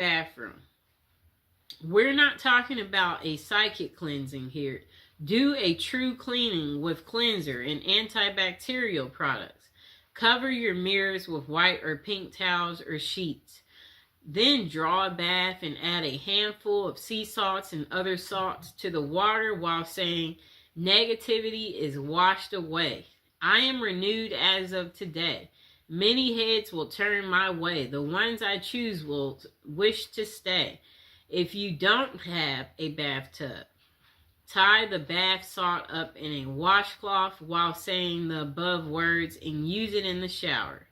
bathroom. We're not talking about a psychic cleansing here. Do a true cleaning with cleanser and antibacterial products. Cover your mirrors with white or pink towels or sheets. Then draw a bath and add a handful of sea salts and other salts to the water while saying, negativity is washed away. I am renewed as of today. Many heads will turn my way. The ones I choose will wish to stay. If you don't have a bathtub, tie the bath salt up in a washcloth while saying the above words and use it in the shower.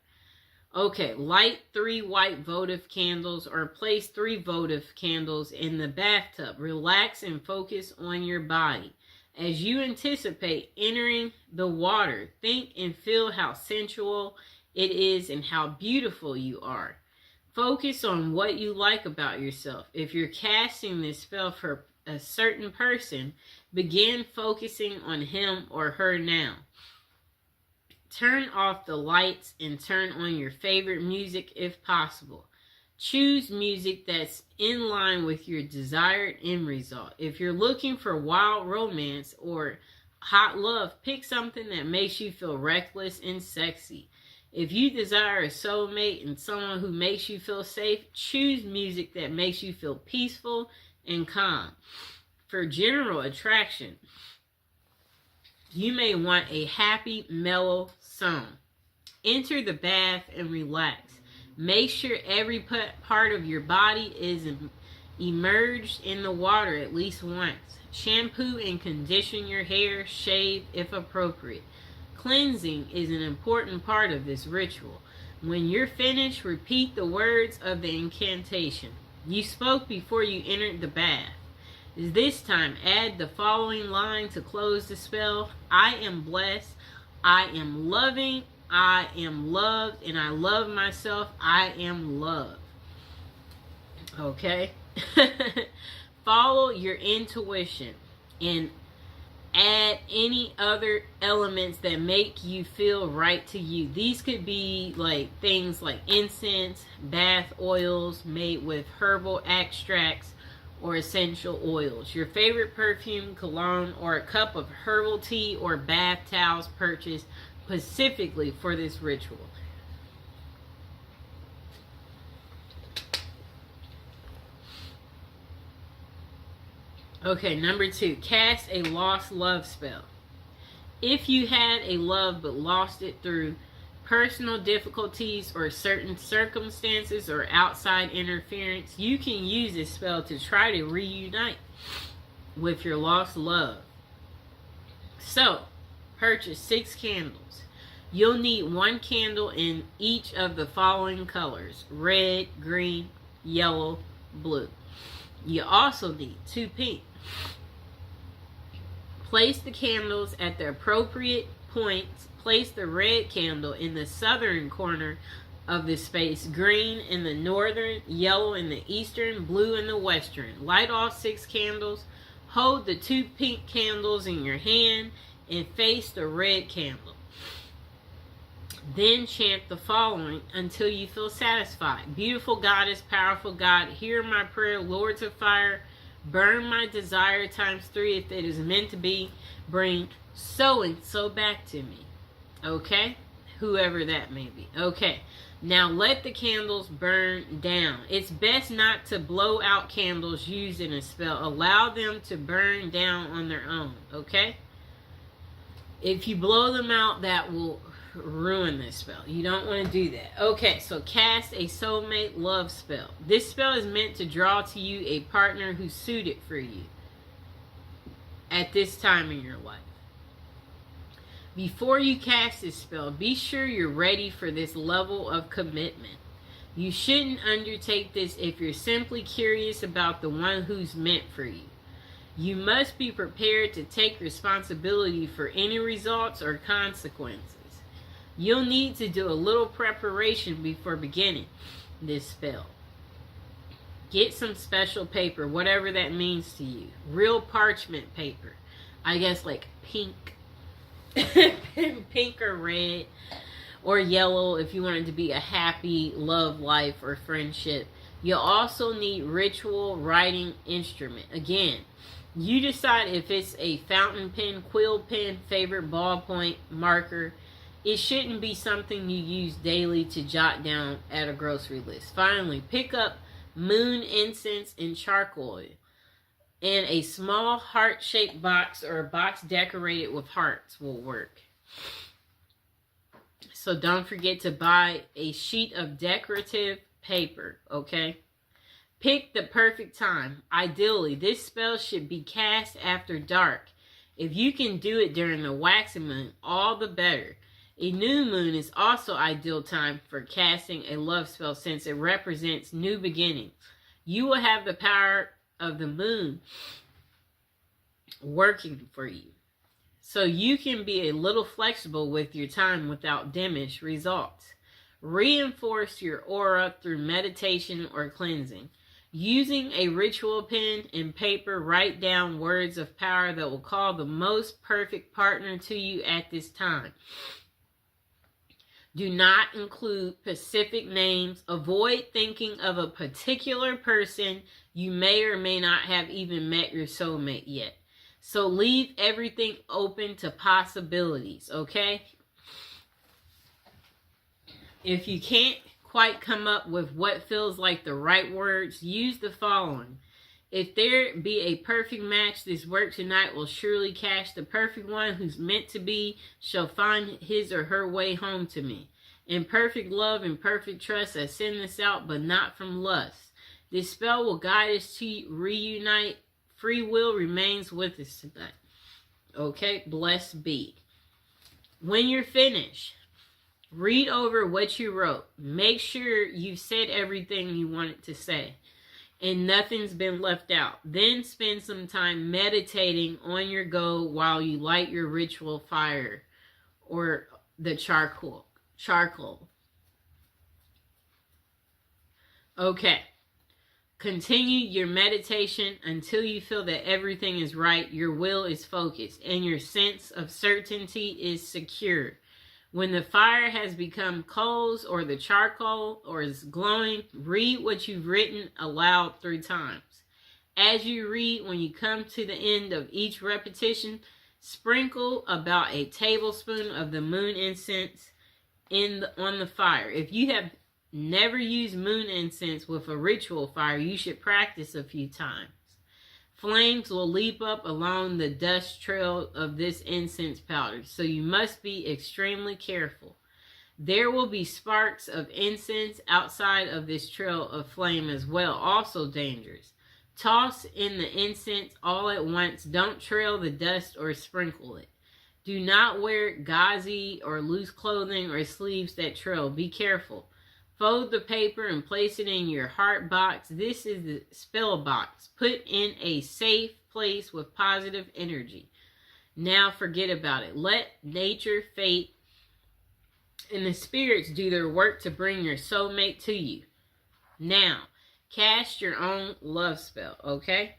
Okay, light 3 white votive candles or place 3 votive candles in the bathtub. Relax and focus on your body. As you anticipate entering the water, think and feel how sensual it is and how beautiful you are. Focus on what you like about yourself. If you're casting this spell for a certain person, begin focusing on him or her now. Turn off the lights and turn on your favorite music if possible. Choose music that's in line with your desired end result. If you're looking for wild romance or hot love, pick something that makes you feel reckless and sexy. If you desire a soulmate and someone who makes you feel safe, choose music that makes you feel peaceful and calm. For general attraction, you may want a happy, mellow song. Enter the bath and relax. Make sure every part of your body is immersed in the water at least once. Shampoo and condition your hair, shave if appropriate. Cleansing is an important part of this ritual. When you're finished, repeat the words of the incantation you spoke before you entered the bath. This time, add the following line to close the spell. I am blessed. I am loving. I am loved. And I love myself. I am loved. Okay? Follow your intuition and add any other elements that make you feel right to you. These could be like things like incense, bath oils made with herbal extracts, or essential oils, your favorite perfume, cologne, or a cup of herbal tea or bath towels purchased specifically for this ritual. Okay, number 2, cast a lost love spell. If you had a love but lost it through personal difficulties or certain circumstances or outside interference, you can use this spell to try to reunite with your lost love. So, purchase 6 candles. You'll need 1 candle in each of the following colors: red, green, yellow, blue. You also need 2 pink. Place the candles at the appropriate points. Place the red candle in the southern corner of the space, green in the northern, yellow in the eastern, blue in the western. Light all 6 candles. Hold the 2 pink candles in your hand and face the red candle. Then chant the following until you feel satisfied. Beautiful goddess, powerful God, hear my prayer. Lords of fire, burn my desire times 3 if it is meant to be. Bring so and so back to me. Okay? Whoever that may be. Okay. Now let the candles burn down. It's best not to blow out candles used in a spell. Allow them to burn down on their own. Okay? If you blow them out, that will ruin this spell. You don't want to do that. Okay, so cast a soulmate love spell. This spell is meant to draw to you a partner who's suited for you at this time in your life. Before you cast this spell, be sure you're ready for this level of commitment. You shouldn't undertake this if you're simply curious about the one who's meant for you. You must be prepared to take responsibility for any results or consequences. You'll need to do a little preparation before beginning this spell. Get some special paper, whatever that means to you. Real parchment paper. I guess like pink. Pink or red or yellow if you want it to be a happy love life or friendship. You'll also need ritual writing instrument. Again, you decide if it's a fountain pen, quill pen, favorite ballpoint marker. It shouldn't be something you use daily to jot down at a grocery list. Finally, pick up moon incense and charcoal in a small heart-shaped box, or a box decorated with hearts will work. So don't forget to buy a sheet of decorative paper, okay? Pick the perfect time. Ideally, this spell should be cast after dark. If you can do it during the waxing moon, all the better. A new moon is also ideal time for casting a love spell since it represents new beginnings. You will have the power of the moon working for you, so you can be a little flexible with your time without diminished results. Reinforce your aura through meditation or cleansing. Using a ritual pen and paper, write down words of power that will call the most perfect partner to you at this time. Do not include specific names. Avoid thinking of a particular person. You may or may not have even met your soulmate yet. So leave everything open to possibilities, okay? If you can't quite come up with what feels like the right words, use the following. If there be a perfect match, this work tonight will surely catch the perfect one who's meant to be, shall find his or her way home to me. In perfect love and perfect trust, I send this out, but not from lust. This spell will guide us to reunite. Free will remains with us tonight. Okay, blessed be. When you're finished, read over what you wrote. Make sure you've said everything you wanted to say and nothing's been left out. Then spend some time meditating on your goal while you light your ritual fire or the charcoal. Okay. Continue your meditation until you feel that everything is right, your will is focused, and your sense of certainty is secure. When the fire has become coals or the charcoal or is glowing, read what you've written aloud 3 times. As you read, when you come to the end of each repetition, sprinkle about a tablespoon of the moon incense on the fire. If you have never used moon incense with a ritual fire, you should practice a few times. Flames will leap up along the dust trail of this incense powder, so you must be extremely careful. There will be sparks of incense outside of this trail of flame as well, also dangerous. Toss in the incense all at once. Don't trail the dust or sprinkle it. Do not wear gauzy or loose clothing or sleeves that trail. Be careful. Fold the paper and place it in your heart box. This is the spell box. Put in a safe place with positive energy. Now forget about it. Let nature, fate, and the spirits do their work to bring your soulmate to you. Now, cast your own love spell, okay?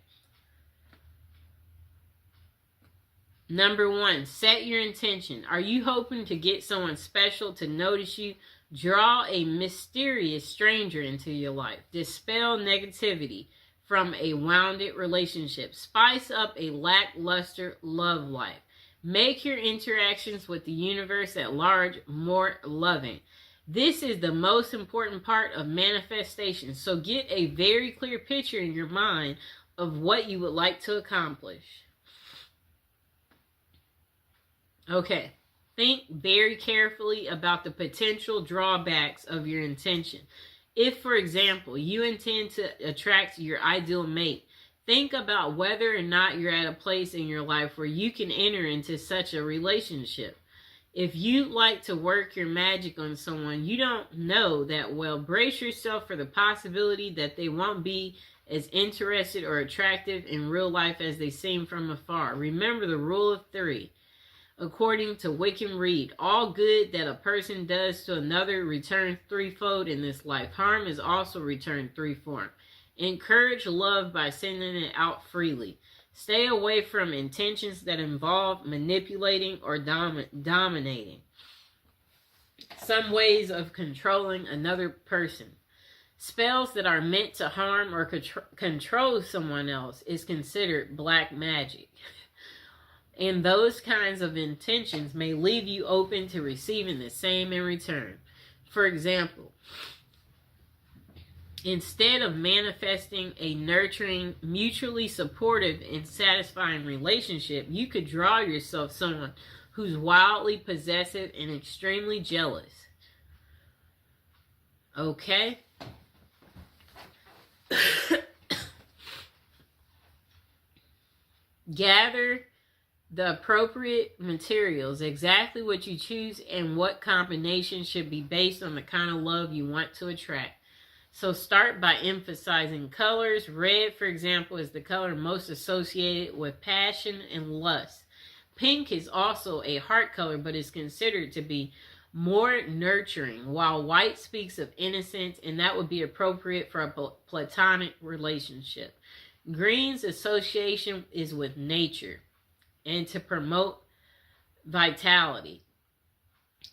Number 1, set your intention. Are you hoping to get someone special to notice you? Draw a mysterious stranger into your life. Dispel negativity from a wounded relationship. Spice up a lackluster love life. Make your interactions with the universe at large more loving. This is the most important part of manifestation. So get a very clear picture in your mind of what you would like to accomplish. Okay. Think very carefully about the potential drawbacks of your intention. If, for example, you intend to attract your ideal mate, think about whether or not you're at a place in your life where you can enter into such a relationship. If you like to work your magic on someone you don't know that well, brace yourself for the possibility that they won't be as interested or attractive in real life as they seem from afar. Remember the rule of 3. According to Wickham Reed, all good that a person does to another returns threefold in this life. Harm is also returned threefold. Encourage love by sending it out freely. Stay away from intentions that involve manipulating or dominating. Some ways of controlling another person. Spells that are meant to harm or control someone else is considered black magic. And those kinds of intentions may leave you open to receiving the same in return. For example, instead of manifesting a nurturing, mutually supportive, and satisfying relationship, you could draw yourself someone who's wildly possessive and extremely jealous. Okay? Gather the appropriate materials, exactly what you choose and what combination should be based on the kind of love you want to attract. So start by emphasizing colors. Red, for example, is the color most associated with passion and lust. Pink is also a heart color, but is considered to be more nurturing, while white speaks of innocence, and that would be appropriate for a platonic relationship. Green's association is with nature and to promote vitality.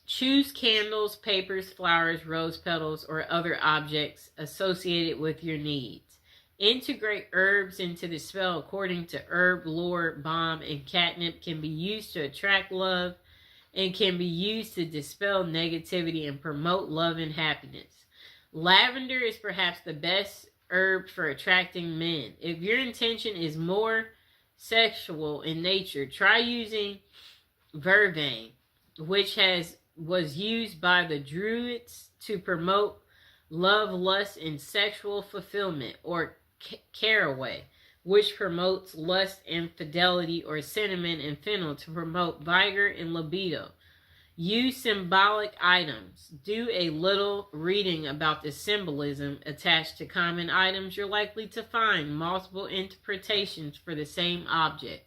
Choose candles, papers, flowers, rose petals, or other objects associated with your needs. Integrate herbs into the spell according to herb lore. Balm and catnip can be used to attract love and can be used to dispel negativity and promote love and happiness. Lavender is perhaps the best herb for attracting men. If your intention is more sexual in nature, try using vervain, which was used by the Druids to promote love, lust, and sexual fulfillment, or caraway, which promotes lust and fidelity, or cinnamon and fennel to promote vigor and libido. Use symbolic items. Do a little reading about the symbolism attached to common items. You're likely to find multiple interpretations for the same object.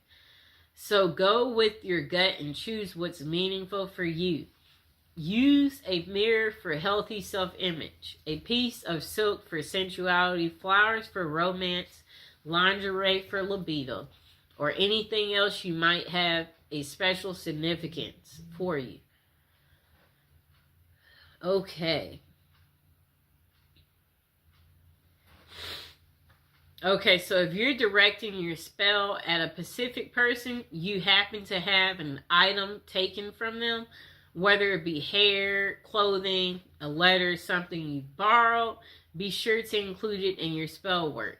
So go with your gut and choose what's meaningful for you. Use a mirror for healthy self-image, a piece of silk for sensuality, flowers for romance, lingerie for libido, or anything else you might have a special significance for you. Okay. Okay, so if you're directing your spell at a specific person, you happen to have an item taken from them, whether it be hair, clothing, a letter, something you borrowed, be sure to include it in your spell work.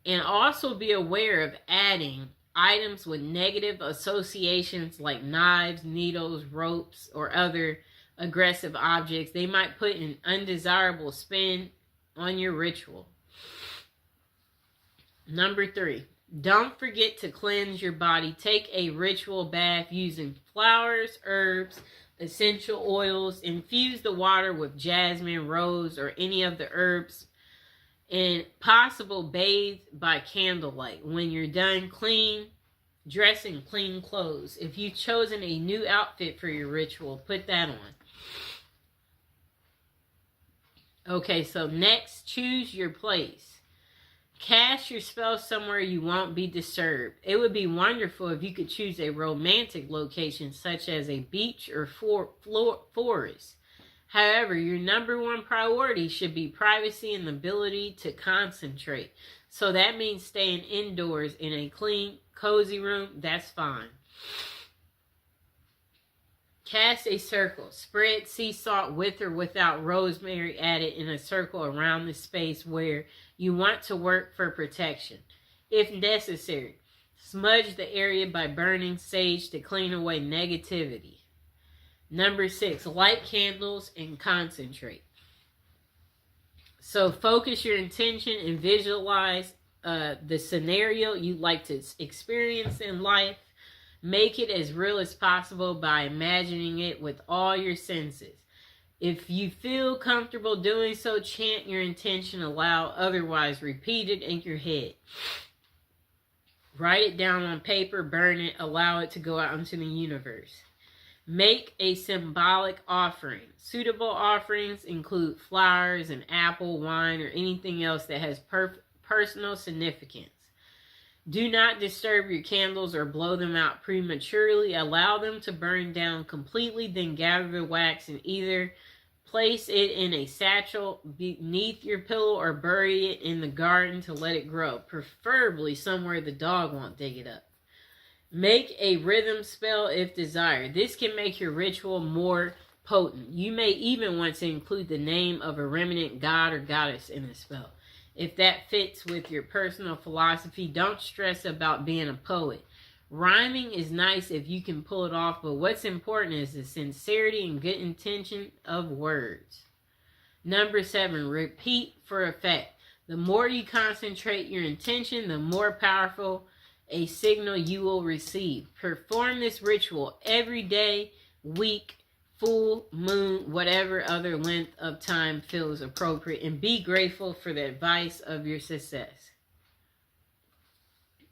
And also be aware of adding items with negative associations like knives, needles, ropes, or other aggressive objects. They might put an undesirable spin on your ritual. Number 3, don't forget to cleanse your body. Take a ritual bath using flowers, herbs, essential oils. Infuse the water with jasmine, rose, or any of the herbs. And possible bathe by candlelight. When you're done, dress in clean clothes. If you've chosen a new outfit for your ritual, put that on. Okay, so next, choose your place. Cast your spell somewhere you won't be disturbed. It would be wonderful if you could choose a romantic location such as a beach or forest. However, your number one priority should be privacy and the ability to concentrate. So that means staying indoors in a clean, cozy room. That's fine. Cast a circle. Spread sea salt with or without rosemary added in a circle around the space where you want to work for protection. If necessary, smudge the area by burning sage to clean away negativity. Number 6, light candles and concentrate. So focus your intention and visualize the scenario you'd like to experience in life. Make it as real as possible by imagining it with all your senses. If you feel comfortable doing so, chant your intention aloud, otherwise repeat it in your head. Write it down on paper, burn it, allow it to go out into the universe. Make a symbolic offering. Suitable offerings include flowers, an apple, wine, or anything else that has personal significance. Do not disturb your candles or blow them out prematurely. Allow them to burn down completely, then gather the wax and either Place it in a satchel beneath your pillow or bury it in the garden to let it grow, preferably somewhere the dog won't dig it up. Make a rhythm spell if desired. This can make your ritual more potent. You may even want to include the name of a remnant god or goddess in the spell. If that fits with your personal philosophy, don't stress about being a poet. Rhyming is nice if you can pull it off, but what's important is the sincerity and good intention of words. Number 7, repeat for effect. The more you concentrate your intention, the more powerful a signal you will receive. Perform this ritual every day, week, full moon, whatever other length of time feels appropriate, and be grateful for the advice of your success.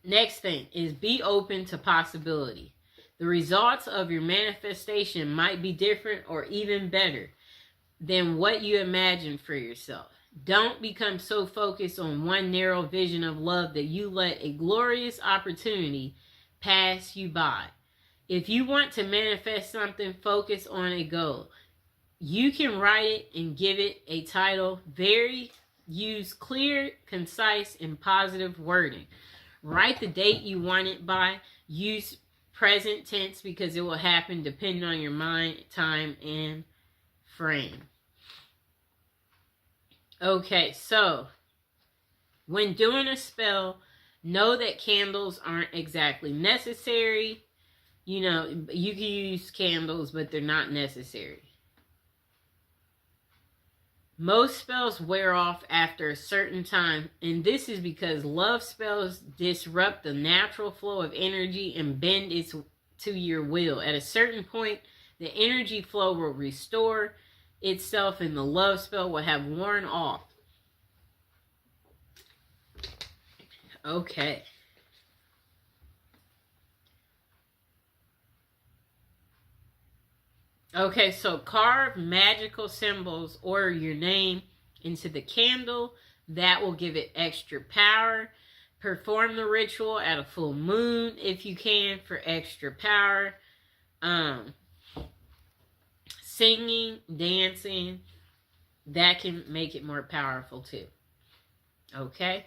Next thing is be open to possibility. The results of your manifestation might be different or even better than what you imagined for yourself. Don't become so focused on one narrow vision of love that you let a glorious opportunity pass you by. If you want to manifest something, focus on a goal. You can write it and give it a title. Use clear, concise, and positive wording. Write the date you want it by. Use present tense because it will happen depending on your mind, time, and frame. Okay, so when doing a spell, know that candles aren't exactly necessary. You know, you can use candles, but they're not necessary. Most spells wear off after a certain time, and this is because love spells disrupt the natural flow of energy and bend it to your will. At a certain point, the energy flow will restore itself and the love spell will have worn off. Okay. Okay, so carve magical symbols or your name into the candle. That will give it extra power. Perform the ritual at a full moon if you can for extra power. Singing, dancing, that can make it more powerful too. Okay?